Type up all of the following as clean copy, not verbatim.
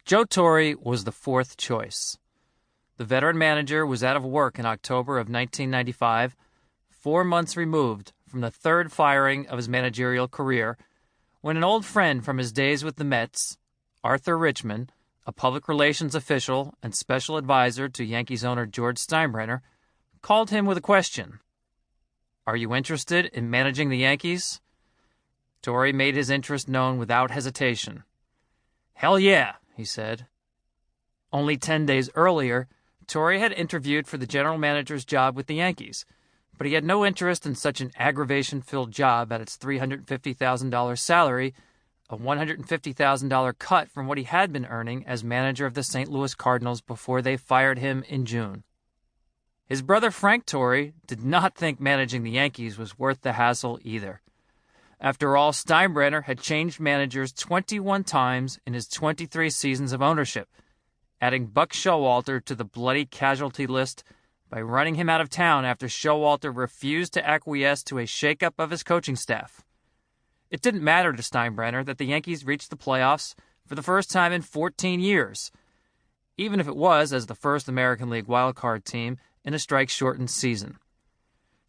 Joe Torre was the fourth choice. The veteran manager was out of work in October of 1995, 4 months removed from the third firing of his managerial career, when an old friend from his days with the Mets, Arthur Richmond, a public relations official and special advisor to Yankees owner George Steinbrenner, called him with a question. "Are you interested in managing the Yankees?" Torre made his interest known without hesitation. "Hell yeah," he said. Only 10 days earlier, Torre had interviewed for the general manager's job with the Yankees, but he had no interest in such an aggravation-filled job at its $350,000 salary, a $150,000 cut from what he had been earning as manager of the St. Louis Cardinals before they fired him in June. His brother Frank Torre did not think managing the Yankees was worth the hassle either. After all, Steinbrenner had changed managers 21 times in his 23 seasons of ownership, adding Buck Showalter to the bloody casualty list by running him out of town after Showalter refused to acquiesce to a shakeup of his coaching staff. It didn't matter to Steinbrenner that the Yankees reached the playoffs for the first time in 14 years, even if it was as the first American League wildcard team in a strike-shortened season.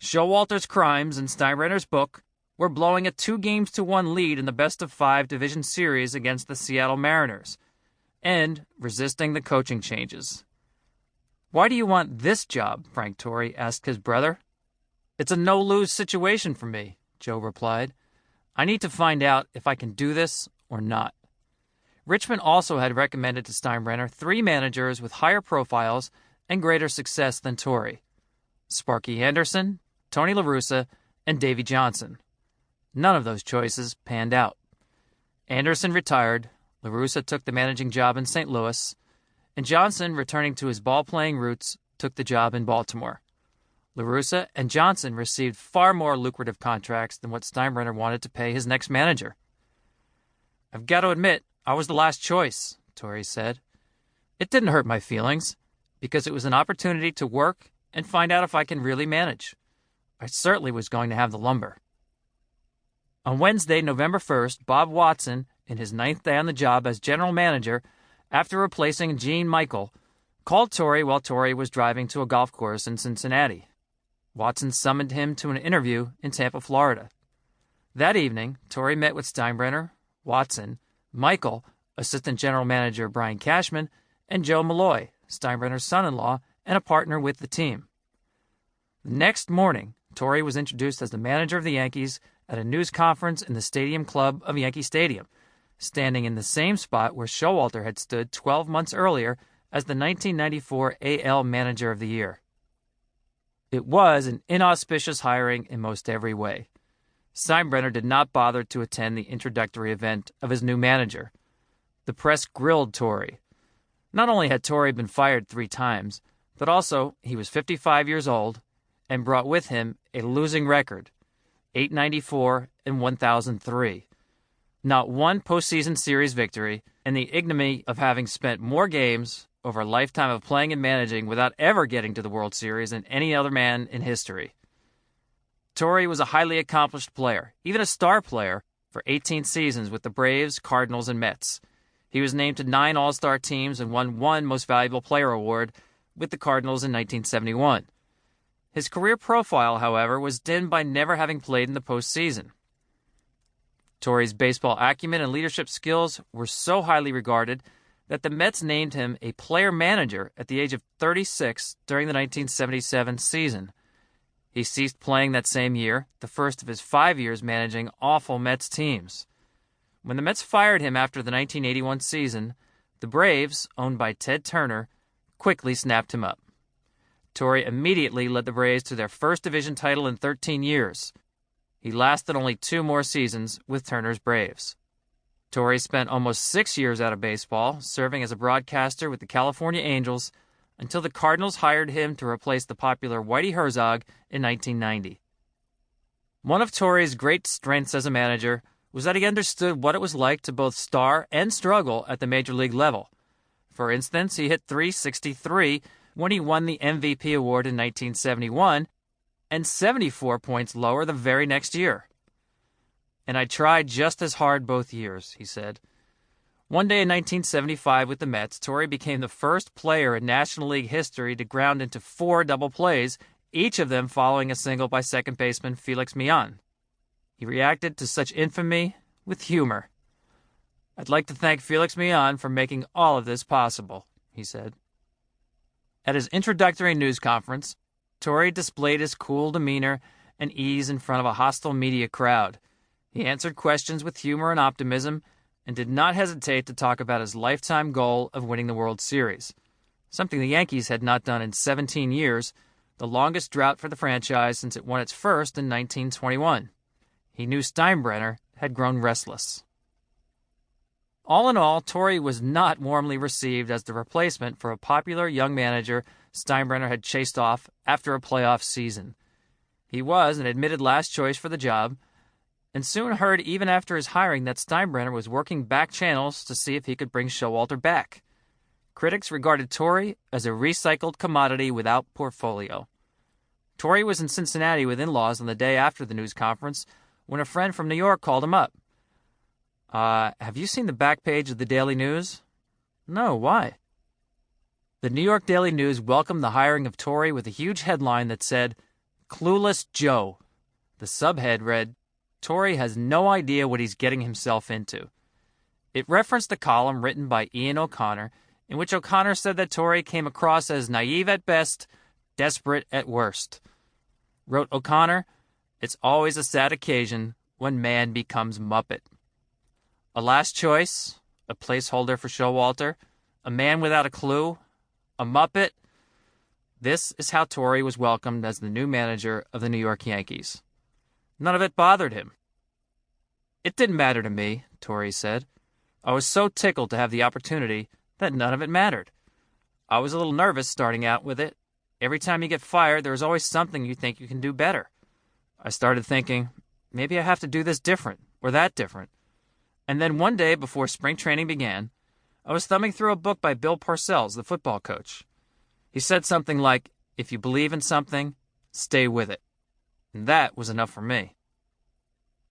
Showalter's crimes in Steinbrenner's book were blowing a 2-1 lead in the best-of-5 division series against the Seattle Mariners, and resisting the coaching changes. "Why do you want this job?" Frank Torre asked his brother. "It's a no-lose situation for me," Joe replied. "I need to find out if I can do this or not." Richmond also had recommended to Steinbrenner 3 managers with higher profiles and greater success than Torre: Sparky Anderson, Tony La Russa, and Davey Johnson. None of those choices panned out. Anderson retired, La Russa took the managing job in St. Louis, and Johnson, returning to his ball-playing roots, took the job in Baltimore. La Russa and Johnson received far more lucrative contracts than what Steinbrenner wanted to pay his next manager. "I've got to admit, I was the last choice," Torre said. "It didn't hurt my feelings, because it was an opportunity to work and find out if I can really manage. I certainly was going to have the lumber." On Wednesday, November 1st, Bob Watson, in his 9th day on the job as general manager, after replacing Gene Michael, called Torre while Torre was driving to a golf course in Cincinnati. Watson summoned him to an interview in Tampa, Florida. That evening, Torre met with Steinbrenner, Watson, Michael, assistant general manager Brian Cashman, and Joe Malloy, Steinbrenner's son-in-law and a partner with the team. The next morning, Torre was introduced as the manager of the Yankees at a news conference in the Stadium Club of Yankee Stadium, standing in the same spot where Showalter had stood 12 months earlier as the 1994 AL Manager of the Year. It was an inauspicious hiring in most every way. Steinbrenner did not bother to attend the introductory event of his new manager. The press grilled Torre. Not only had Torre been fired 3 times, but also he was 55 years old and brought with him a losing record, 894 and 1003. Not one postseason series victory, and the ignominy of having spent more games over a lifetime of playing and managing without ever getting to the World Series than any other man in history. Torre was a highly accomplished player, even a star player, for 18 seasons with the Braves, Cardinals, and Mets. He was named to 9 All-Star teams and won 1 Most Valuable Player award with the Cardinals in 1971. His career profile, however, was dimmed by never having played in the postseason. Torre's baseball acumen and leadership skills were so highly regarded that the Mets named him a player manager at the age of 36 during the 1977 season. He ceased playing that same year, the first of his 5 years managing awful Mets teams. When the Mets fired him after the 1981 season, the Braves, owned by Ted Turner, quickly snapped him up. Torre immediately led the Braves to their first division title in 13 years. He lasted only 2 more seasons with Turner's Braves. Torre spent almost 6 years out of baseball, serving as a broadcaster with the California Angels, until the Cardinals hired him to replace the popular Whitey Herzog in 1990. One of Torre's great strengths as a manager was that he understood what it was like to both star and struggle at the major league level. For instance, he hit .363 when he won the MVP award in 1971, and 74 points lower the very next year. "And I tried just as hard both years," he said. One day in 1975 with the Mets, Torre became the first player in National League history to ground into 4 double plays, each of them following a single by second baseman Felix Millan. He reacted to such infamy with humor. "I'd like to thank Felix Millan for making all of this possible," he said. At his introductory news conference, Torre displayed his cool demeanor and ease in front of a hostile media crowd. He answered questions with humor and optimism and did not hesitate to talk about his lifetime goal of winning the World Series, something the Yankees had not done in 17 years, the longest drought for the franchise since it won its first in 1921. He knew Steinbrenner had grown restless. All in all, Torre was not warmly received as the replacement for a popular young manager Steinbrenner had chased off after a playoff season. He was an admitted last choice for the job, and soon heard even after his hiring that Steinbrenner was working back channels to see if he could bring Showalter back. Critics regarded Torre as a recycled commodity without portfolio. Torre was in Cincinnati with in-laws on the day after the news conference when a friend from New York called him up. Have you seen the back page of the Daily News?" "No, why?" The New York Daily News welcomed the hiring of Torre with a huge headline that said, "Clueless Joe." The subhead read, "Torre has no idea what he's getting himself into." It referenced a column written by Ian O'Connor, in which O'Connor said that Torre came across as naive at best, desperate at worst. Wrote O'Connor, "It's always a sad occasion when man becomes Muppet." A last choice, a placeholder for Showalter, a man without a clue, a Muppet. This is how Torre was welcomed as the new manager of the New York Yankees. None of it bothered him. "It didn't matter to me," Torre said. "I was so tickled to have the opportunity that none of it mattered. I was a little nervous starting out with it. Every time you get fired, there's always something you think you can do better. I started thinking, maybe I have to do this different or that different. And then one day before spring training began, I was thumbing through a book by Bill Parcells, the football coach. He said something like, if you believe in something, stay with it. And that was enough for me."